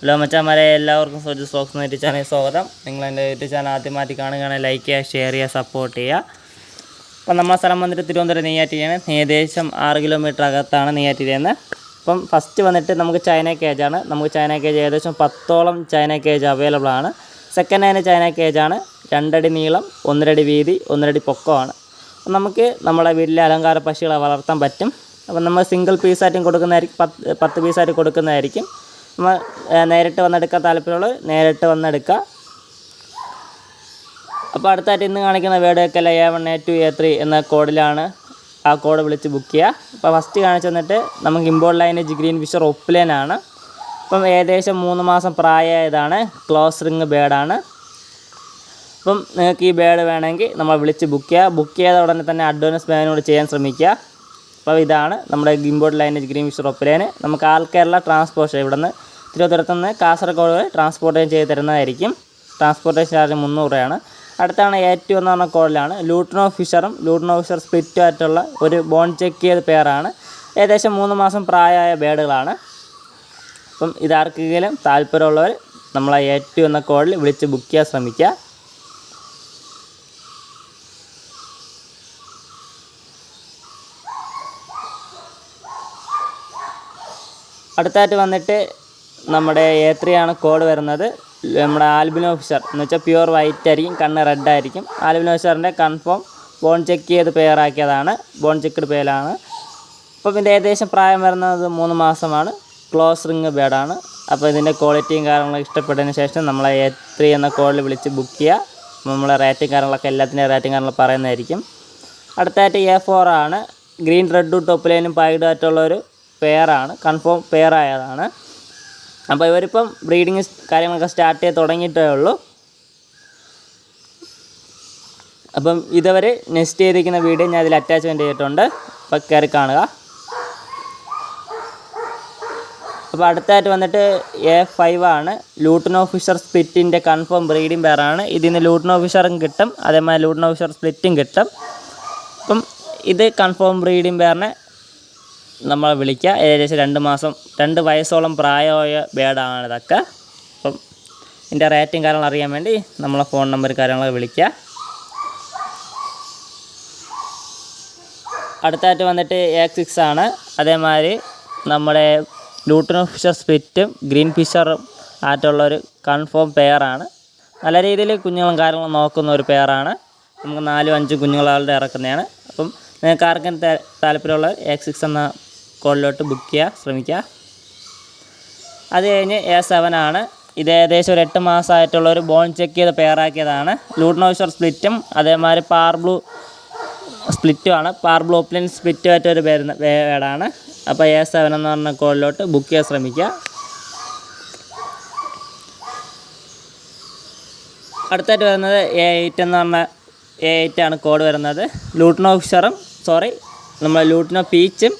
Hello മച്ചാന്മാരെ, എല്ലാവർക്കും Soju Stokes എന്ന YouTube ചാനലിൽ സ്വാഗതം. നിങ്ങൾ എൻ്റെ യൂട്യൂബ് ചാനൽ ആദ്യമായിട്ട് കാണുകയാണെങ്കിൽ ലൈക്ക് ചെയ്യുക, ഷെയർ ചെയ്യുക, സപ്പോർട്ട് ചെയ്യുക. അപ്പം നമ്മളെ സ്ഥലം വന്നിട്ട് തിരുവനന്തപുരം നെയ്യാറ്റിലാണ്. ഏകദേശം 6 കിലോമീറ്റർ അകത്താണ് നെയ്യാറ്റിലെന്ന്. അപ്പം ഫസ്റ്റ് വന്നിട്ട് നമുക്ക് ചൈന കേജാണ്. നമുക്ക് ചൈന കേജ് ഏകദേശം 10ഓളം ചൈന കേജ് അവൈലബിൾ ആണ്. സെക്കൻഡ് ഹാൻഡ് ചൈന കേജാണ്. 2 അടി നീളം, 1.5 അടി വീതി, 1.5 അടി പൊക്കമാണ്. അപ്പം നമുക്ക് നമ്മളെ വീട്ടിലെ അലങ്കാര പക്ഷികളെ വളർത്താൻ പറ്റും. അപ്പം നമ്മൾ സിംഗിൾ പീസായിട്ടും കൊടുക്കുന്നതായിരിക്കും, 10 പീസായിട്ട് കൊടുക്കുന്നതായിരിക്കും. നമ്മൾ നേരിട്ട് വന്നെടുക്കാൻ താല്പര്യമുള്ളവർ നേരിട്ട് വന്നെടുക്കുക. അപ്പോൾ അടുത്തായിട്ട് ഇന്ന് കാണിക്കുന്ന വീഡിയോക്കെല്ലാം A1 A2 A3 എന്ന കോഡിലാണ്. ആ കോഡ് വിളിച്ച് ബുക്ക് ചെയ്യുക. അപ്പോൾ ഫസ്റ്റ് കാണിച്ചു തന്നിട്ട് നമുക്ക് ഇമ്പോർട്ട് ലൈനേജ് ഗ്രീൻ ഫിഷർ ഒപ്പ്ലൈനാണ്. അപ്പം ഏകദേശം 3 മാസം പ്രായമായതാണ്. ക്ലോസ് റിങ് ബേഡാണ്. അപ്പം നിങ്ങൾക്ക് ഈ ബേഡ് വേണമെങ്കിൽ നമ്മൾ വിളിച്ച് ബുക്ക് ചെയ്യുക. ബുക്ക് ചെയ്ത ഉടനെ തന്നെ അഡ്വാൻസ് പേയ്മെൻറ്റ് ചെയ്യാൻ ശ്രമിക്കുക. അപ്പോൾ ഇതാണ് നമ്മുടെ ഇമ്പോർട്ട് ലൈനേജ് ഗ്രീൻ ഫിഷർ ഒപ്പ്ലൈന്. നമുക്ക് ആൾ കേരള ട്രാൻസ്പോർട്ടേഷൻ ഇവിടെ നിന്ന് തിരുവനന്തപുരത്ത് നിന്ന് കാസർഗോഡ് വരെ ട്രാൻസ്പോർട്ടേഷൻ ചെയ്ത് തരുന്നതായിരിക്കും. ട്രാൻസ്പോർട്ടേഷൻ ചാർജ് 300 രൂപയാണ്. അടുത്താണ് A2 എന്ന് പറഞ്ഞ കോഡിലാണ്. ലൂട്ടിനോ ഫിഷറും ലൂട്ടിനോ ഫിഷർ സ്പ്ലിറ്റും ആയിട്ടുള്ള ഒരു ബോൺ ചെക്ക് ചെയ്ത പെയറാണ്. ഏകദേശം 3 മാസം പ്രായമായ ബേഡുകളാണ്. അപ്പം ഇതാർക്കെങ്കിലും താല്പര്യമുള്ളവർ നമ്മളെ A2 എന്ന കോഡിൽ വിളിച്ച് ബുക്ക് ചെയ്യാൻ ശ്രമിക്കുക. അടുത്തായിട്ട് വന്നിട്ട് നമ്മുടെ A3 ആണ് കോഡ് വരുന്നത്. നമ്മുടെ ആൽബിനോ ഫിഷർ എന്ന് വെച്ചാൽ പ്യുവർ വൈറ്റ് ആയിരിക്കും, കണ്ണ് റെഡ് ആയിരിക്കും. ആൽബിനോ ഫിഷറിൻ്റെ കൺഫേം ബോൺ ചെക്ക് ചെയ്ത് പെയറാക്കിയതാണ്. Bone checked പെയറാണ്. അപ്പോൾ ഇതിൻ്റെ ഏകദേശം പ്രായം വരുന്നത് 3 മാസമാണ്. ക്ലോസ് റിങ് ബേഡാണ്. അപ്പോൾ ഇതിൻ്റെ ക്വാളിറ്റിയും കാര്യങ്ങളൊക്കെ ഇഷ്ടപ്പെട്ടതിന് ശേഷം നമ്മളെ A3 എന്ന കോഡിൽ വിളിച്ച് ബുക്ക് ചെയ്യുക. നമ്മളെ റേറ്റും കാര്യങ്ങളൊക്കെ എല്ലാത്തിൻ്റെ റേറ്റും കാര്യങ്ങളൊക്കെ പറയുന്നതായിരിക്കും. അടുത്തായിട്ട് A4 ആണ്. ഗ്രീൻ റെഡും ടോപ്പ് ലൈനും പായ്ഡായിട്ടുള്ളൊരു പെയറാണ്. കൺഫേം പെയറായതാണ്. അപ്പോൾ ഇവരിപ്പം ബ്രീഡിങ് കാര്യങ്ങളൊക്കെ സ്റ്റാർട്ട് ചെയ്ത് തുടങ്ങിയിട്ടേ ഉള്ളൂ. അപ്പം ഇതുവരെ നെക്സ്റ്റ് ചെയ്തിരിക്കുന്ന വീഡിയോ ഞാൻ അതിൽ അറ്റാച്ച്മെൻറ്റ് ചെയ്തിട്ടുണ്ട്. അപ്പോൾ കയറി കാണുക. അപ്പോൾ അടുത്തായിട്ട് വന്നിട്ട് A5 ആണ്. ലൂട്ടിനോ ഫിഷർ സ്പ്ലിറ്റിൻ്റെ കൺഫേം ബ്രീഡിങ് പെയറാണ്. ഇതിന് ലൂട്ടിനോ ഫിഷറും കിട്ടും, അതേമാതിരി ലൂട്ടിനോ ഫിഷർ സ്പ്ലിറ്റും കിട്ടും. അപ്പം ഇത് കൺഫേം ബ്രീഡിങ് പെയറിനെ നമ്മൾ വിളിക്കുക. ഏകദേശം 2 വയസ്സോളം പ്രായമായ ബേഡാണ് ഇതൊക്കെ. അപ്പം ഇതിൻ്റെ റേറ്റും കാര്യങ്ങൾ അറിയാൻ വേണ്ടി നമ്മളെ ഫോൺ നമ്പർ കാര്യങ്ങളൊക്കെ വിളിക്കുക. അടുത്തായിട്ട് വന്നിട്ട് A6 ആണ്. അതേമാതിരി നമ്മുടെ ലൂട്ടിനോ ഫിഷർ സ്പ്ലിറ്റും ഗ്രീൻ ഫിഷറും ആയിട്ടുള്ളൊരു കൺഫേം പെയറാണ്. നല്ല രീതിയിൽ കുഞ്ഞുങ്ങളും കാര്യങ്ങളും നോക്കുന്ന ഒരു പെയറാണ്. നമുക്ക് 4-5 കുഞ്ഞുങ്ങളാളുടെ ഇറക്കുന്നതാണ്. അപ്പം നിങ്ങൾക്ക് ആർക്കും താല്പര്യമുള്ള A6 എന്ന കോഡിലോട്ട് ബുക്ക് ചെയ്യാൻ ശ്രമിക്കുക. അത് കഴിഞ്ഞ് A7 ആണ്. ഇത് ഏകദേശം ഒരു 8 മാസമായിട്ടുള്ള ഒരു ബോൺ ചെക്ക് ചെയ്ത് പെയറാക്കിയതാണ്. ലൂട്ടിനോ ഫിഷർ സ്പ്ലിറ്റും അതേമാതിരി പാർബ്ലൂ സ്പ്ലിറ്റുമാണ്. പാർബ്ലൂ ഓപ്ലൈൻ സ്പ്ലിറ്റുമായിട്ടൊരു ബേഡാണ്. അപ്പോൾ A7 എന്ന് പറഞ്ഞ കോഡിലോട്ട് ബുക്ക് ചെയ്യാൻ ശ്രമിക്കുക. അടുത്തായിട്ട് വരുന്നത് A8 എന്ന് പറഞ്ഞ A8 ആണ് കോഡ് വരുന്നത്. ലൂട്ടിനോ ഫിഷറും നമ്മൾ ലൂട്ടിനോ പീച്ചും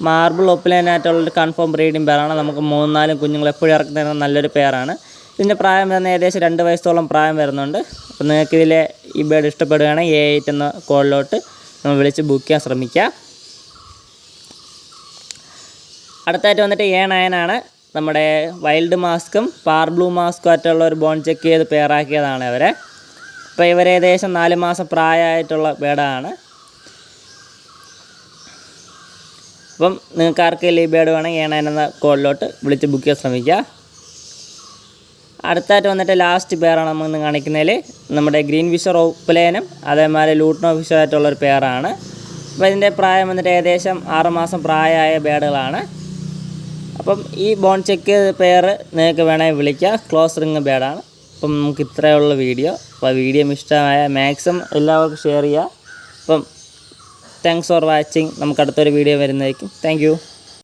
മാർബിൾ ഒപ്പിലൈനായിട്ടുള്ളൊരു കൺഫേം ബ്രീഡിങ് പെയറാണ്. നമുക്ക് 3-4 കുഞ്ഞുങ്ങൾ എപ്പോഴും ഇറക്കുന്ന നല്ലൊരു പെയറാണ്. ഇതിൻ്റെ പ്രായം വരുന്ന ഏകദേശം 2 വയസ്സോളം പ്രായം വരുന്നുണ്ട്. അപ്പോൾ നിങ്ങൾക്ക് ഇതിലെ ഈ ബേഡ് ഇഷ്ടപ്പെടുകയാണെങ്കിൽ A8 എന്ന കോഡിലോട്ട് നമ്മൾ വിളിച്ച് ബുക്ക് ചെയ്യാൻ ശ്രമിക്കുക. അടുത്തായിട്ട് വന്നിട്ട് A9 ആണ്. നമ്മുടെ വൈൽഡ് മാസ്കും പാർബ്ലൂ മാസ്കും ആയിട്ടുള്ള ഒരു ബോൺ ചെക്ക് ചെയ്ത് പെയറാക്കിയതാണ് ഇവരെ. അപ്പോൾ ഇവർ ഏകദേശം 4 മാസം പ്രായമായിട്ടുള്ള ബേഡാണ്. അപ്പം നിങ്ങൾക്ക് ആർക്കെങ്കിലും ഈ ബേഡ് വേണമെങ്കിൽ A9 എന്ന കോഡിലോട്ട് വിളിച്ച് ബുക്ക് ചെയ്യാൻ ശ്രമിക്കുക. അടുത്തായിട്ട് വന്നിട്ട് ലാസ്റ്റ് പെയറാണ് നമ്മൾ കാണിക്കുന്നതിൽ നമ്മുടെ ഗ്രീൻ ഫിഷർ ഓപ്പ്ലൈനും അതേമാതിരി ലൂട്ടിനോ ഫിഷറായിട്ടുള്ളൊരു പെയറാണ്. അപ്പോൾ ഇതിൻ്റെ പ്രായം വന്നിട്ട് ഏകദേശം 6 മാസം പ്രായമായ ബേഡുകളാണ്. അപ്പം ഈ ബോൺ ചെക്ക് പെയർ നിങ്ങൾക്ക് വേണമെങ്കിൽ വിളിക്കുക. ക്ലോസ് റിങ് ബേഡാണ്. അപ്പം നമുക്ക് ഇത്രയുള്ള വീഡിയോ. അപ്പോൾ വീഡിയോ ഇഷ്ടമായ മാക്സിമം എല്ലാവർക്കും ഷെയർ ചെയ്യുക. അപ്പം താങ്ക്സ് ഫോർ വാച്ചിങ്. നമുക്ക് അടുത്തൊരു വീഡിയോ വരുന്നതായിരിക്കും. Thank you.